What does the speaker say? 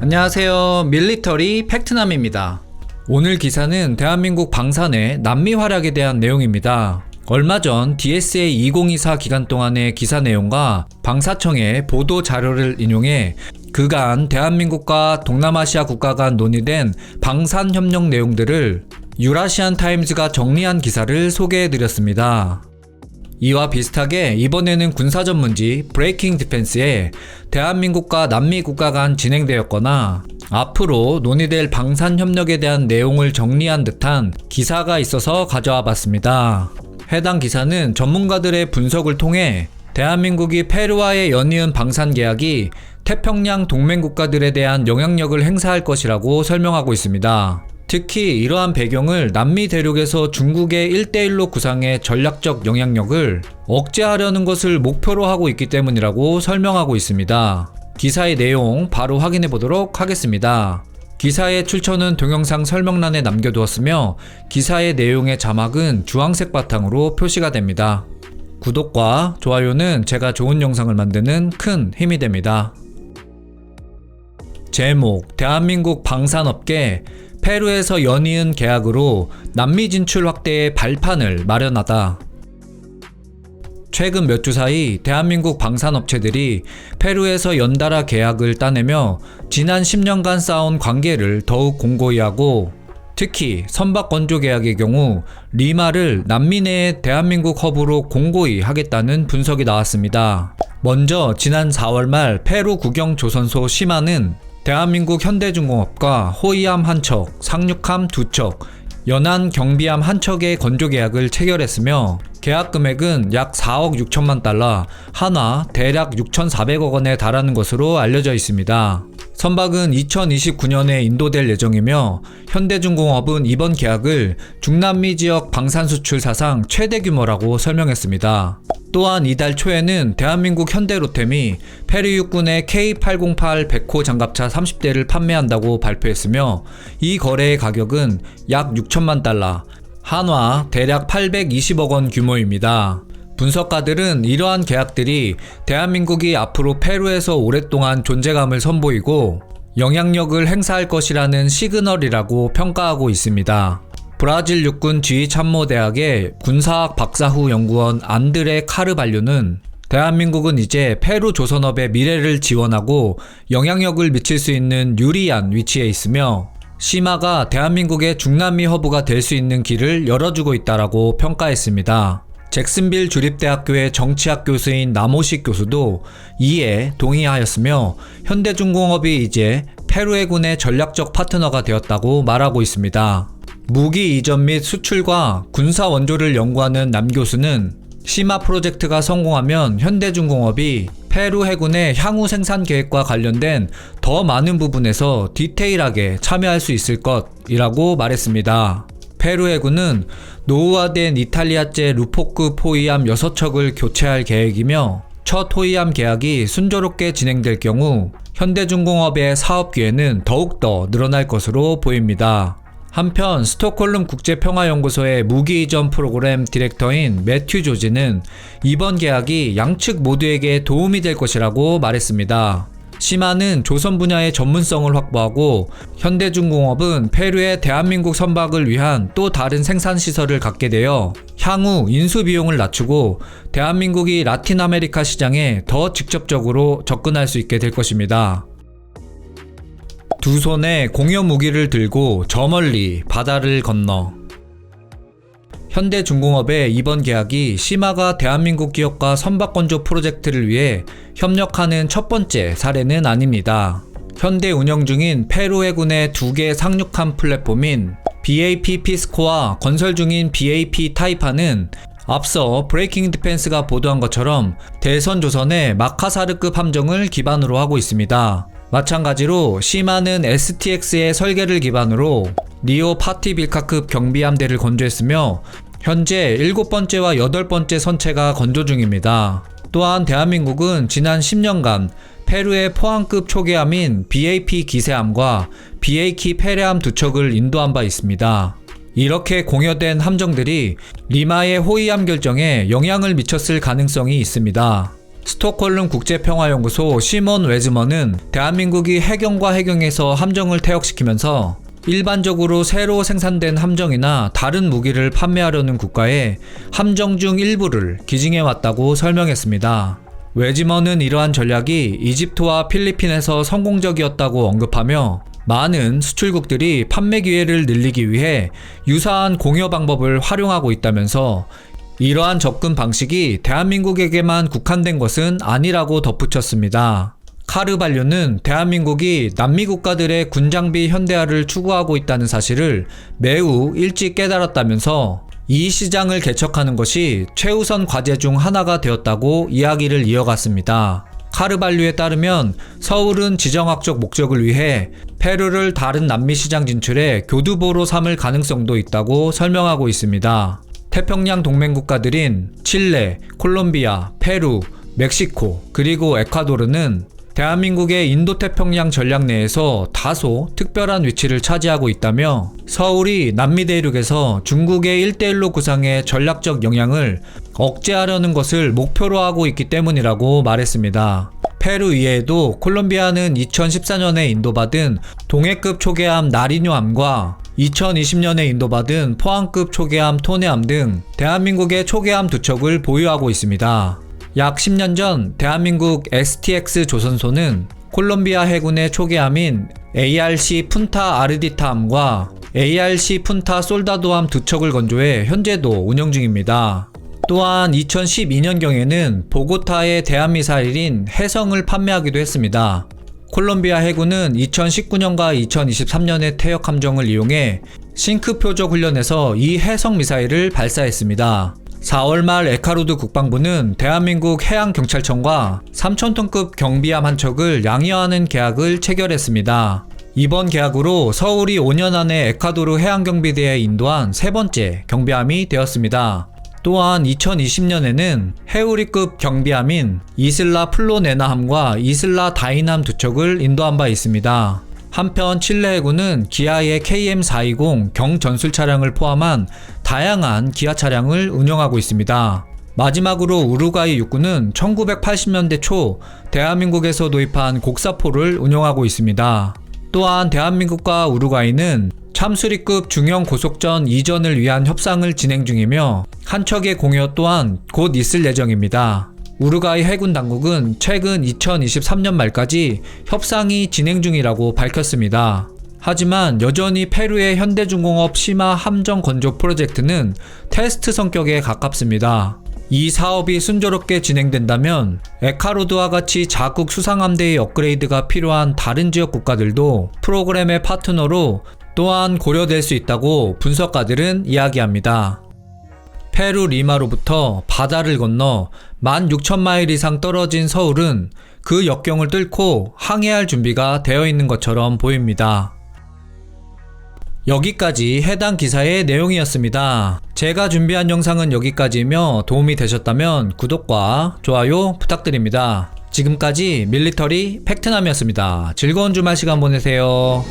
안녕하세요. 밀리터리 팩트남입니다. 오늘 기사는 대한민국 방산의 남미 활약에 대한 내용입니다. 얼마 전 DSA 2024 기간 동안의 기사 내용과 방사청의 보도 자료를 인용해 그간 대한민국과 동남아시아 국가 간 논의된 방산 협력 내용들을 유라시안 타임즈가 정리한 기사를 소개해드렸습니다. 이와 비슷하게 이번에는 군사 전문지 브레이킹 디펜스에 대한민국과 남미 국가 간 진행되었거나 앞으로 논의될 방산 협력에 대한 내용을 정리한 듯한 기사가 있어서 가져와 봤습니다. 해당 기사는 전문가들의 분석을 통해 대한민국이 페루와의 연이은 방산 계약이 태평양 동맹 국가들에 대한 영향력을 행사할 것이라고 설명하고 있습니다. 특히 이러한 배경을 남미 대륙에서 중국의 1대1로 구상의 전략적 영향력을 억제하려는 것을 목표로 하고 있기 때문이라고 설명하고 있습니다. 기사의 내용 바로 확인해 보도록 하겠습니다. 기사의 출처는 동영상 설명란에 남겨두었으며 기사의 내용의 자막은 주황색 바탕으로 표시가 됩니다. 구독과 좋아요는 제가 좋은 영상을 만드는 큰 힘이 됩니다. 제목: 대한민국 방산업계 페루에서 연이은 계약으로 남미 진출 확대의 발판을 마련하다. 최근 몇 주 사이 대한민국 방산업체들이 페루에서 연달아 계약을 따내며 지난 10년간 쌓아온 관계를 더욱 공고히 하고, 특히 선박 건조 계약의 경우 리마를 남미 내의 대한민국 허브로 공고히 하겠다는 분석이 나왔습니다. 먼저 지난 4월 말 페루 국영 조선소 시마는 대한민국 현대중공업과 호위함 한 척, 상륙함 2척, 연안 경비함 한 척의 건조 계약을 체결했으며 계약 금액은 약 4억 6천만 달러, 한화 대략 6,400억 원에 달하는 것으로 알려져 있습니다. 선박은 2029년에 인도될 예정이며 현대중공업은 이번 계약을 중남미 지역 방산 수출 사상 최대 규모라고 설명했습니다. 또한 이달 초에는 대한민국 현대로템이 페루 육군의 K808 백호 장갑차 30대를 판매한다고 발표했으며 이 거래의 가격은 약 6천만 달러, 한화 대략 820억 원 규모입니다. 분석가들은 이러한 계약들이 대한민국이 앞으로 페루에서 오랫동안 존재감을 선보이고 영향력을 행사할 것이라는 시그널이라고 평가하고 있습니다. 브라질 육군 지휘참모대학의 군사학 박사후 연구원 안드레 카르발료는 대한민국은 이제 페루 조선업의 미래를 지원하고 영향력을 미칠 수 있는 유리한 위치에 있으며 시마가 대한민국의 중남미 허브가 될 수 있는 길을 열어주고 있다라고 평가했습니다. 잭슨빌 주립대학교의 정치학 교수인 남오식 교수도 이에 동의하였으며 현대중공업이 이제 페루 해군의 전략적 파트너가 되었다고 말하고 있습니다. 무기 이전 및 수출과 군사 원조를 연구하는 남 교수는 시마 프로젝트가 성공하면 현대중공업이 페루 해군의 향후 생산 계획과 관련된 더 많은 부분에서 디테일하게 참여할 수 있을 것이라고 말했습니다. 페루 해군은 노후화된 이탈리아제 루포급 호위함 6척을 교체할 계획이며 첫 호위함 계약이 순조롭게 진행될 경우 현대중공업의 사업 기회는 더욱더 늘어날 것으로 보입니다. 한편 스톡홀름 국제평화연구소의 무기 이전 프로그램 디렉터인 매튜 조지는 이번 계약이 양측 모두에게 도움이 될 것이라고 말했습니다. 시마는 조선 분야의 전문성을 확보하고 현대중공업은 페루의 대한민국 선박을 위한 또 다른 생산시설을 갖게 되어 향후 인수비용을 낮추고 대한민국이 라틴 아메리카 시장에 더 직접적으로 접근할 수 있게 될 것입니다. 두 손에 공여 무기를 들고 저 멀리 바다를 건너. 현대중공업의 이번 계약이 시마가 대한민국 기업과 선박건조 프로젝트를 위해 협력하는 첫 번째 사례는 아닙니다. 현대 운영 중인 페루 해군의 2개 상륙함 플랫폼인 BAP 피스코와 건설 중인 BAP 타이파는 앞서 브레이킹 디펜스가 보도한 것처럼 대선 조선의 마카사르급 함정을 기반으로 하고 있습니다. 마찬가지로 시마는 STX의 설계를 기반으로 리오 파티빌카급 경비함대를 건조했으며 현재 7번째와 8번째 선체가 건조 중입니다. 또한 대한민국은 지난 10년간 페루의 포항급 초계함인 BAP 기세함과 BAK 페레함 2척을 인도한 바 있습니다. 이렇게 공여된 함정들이 리마의 호위함 결정에 영향을 미쳤을 가능성이 있습니다. 스톡홀름 국제평화연구소 시몬 웨즈먼은 대한민국이 해경과 해경에서 함정을 퇴역시키면서 일반적으로 새로 생산된 함정이나 다른 무기를 판매하려는 국가에 함정 중 일부를 기증해 왔다고 설명했습니다. 웨지먼은 이러한 전략이 이집트와 필리핀에서 성공적이었다고 언급하며 많은 수출국들이 판매 기회를 늘리기 위해 유사한 공여 방법을 활용하고 있다면서 이러한 접근 방식이 대한민국에게만 국한된 것은 아니라고 덧붙였습니다. 카르발료는 대한민국이 남미 국가들의 군장비 현대화를 추구하고 있다는 사실을 매우 일찍 깨달았다면서 이 시장을 개척하는 것이 최우선 과제 중 하나가 되었다고 이야기를 이어갔습니다. 카르발료에 따르면 서울은 지정학적 목적을 위해 페루를 다른 남미 시장 진출의 교두보로 삼을 가능성도 있다고 설명하고 있습니다. 태평양 동맹 국가들인 칠레, 콜롬비아, 페루, 멕시코, 그리고 에콰도르는 대한민국의 인도태평양 전략 내에서 다소 특별한 위치를 차지하고 있다며 서울이 남미 대륙에서 중국의 1대1로 구상의 전략적 영향을 억제하려는 것을 목표로 하고 있기 때문이라고 말했습니다. 페루 이외에도 콜롬비아는 2014년에 인도받은 동해급 초계함 나리뇨함과 2020년에 인도받은 포항급 초계함 토네함 등 대한민국의 초계함 2척을 보유하고 있습니다. 약 10년 전 대한민국 STX 조선소는 콜롬비아 해군의 초계함인 ARC 푼타 아르디타함과 ARC 푼타 솔다도함 2척을 건조해 현재도 운영 중입니다. 또한 2012년경에는 보고타의 대한미사일인 해성을 판매하기도 했습니다. 콜롬비아 해군은 2019년과 2023년의 퇴역 함정을 이용해 싱크 표적 훈련에서 이 해성 미사일을 발사했습니다. 4월 말 에카루드 국방부는 대한민국 해양경찰청과 3,000톤급 경비함 한 척을 양여하는 계약을 체결했습니다. 이번 계약으로 서울이 5년 안에 에콰도르 해양경비대에 인도한 세 번째 경비함이 되었습니다. 또한 2020년에는 해우리급 경비함인 이슬라 플로네나함과 이슬라 다이남 2척을 인도한 바 있습니다. 한편 칠레 해군은 기아의 KM420 경전술 차량을 포함한 다양한 기아 차량을 운영하고 있습니다. 마지막으로 우루과이 육군은 1980년대 초 대한민국에서 도입한 곡사포를 운영하고 있습니다. 또한 대한민국과 우루과이는 참수리급 중형 고속전 이전을 위한 협상을 진행 중이며 한 척의 공여 또한 곧 있을 예정입니다. 우루과이 해군 당국은 최근 2023년 말까지 협상이 진행 중이라고 밝혔습니다. 하지만 여전히 페루의 현대중공업 시마 함정 건조 프로젝트는 테스트 성격에 가깝습니다. 이 사업이 순조롭게 진행된다면 에카로드와 같이 자국 수상함대의 업그레이드가 필요한 다른 지역 국가들도 프로그램의 파트너로 또한 고려될 수 있다고 분석가들은 이야기합니다. 페루 리마로부터 바다를 건너 16,000마일 이상 떨어진 서울은 그 역경을 뚫고 항해할 준비가 되어 있는 것처럼 보입니다. 여기까지 해당 기사의 내용이었습니다. 제가 준비한 영상은 여기까지이며 도움이 되셨다면 구독과 좋아요 부탁드립니다. 지금까지 밀리터리 팩트남이었습니다. 즐거운 주말 시간 보내세요.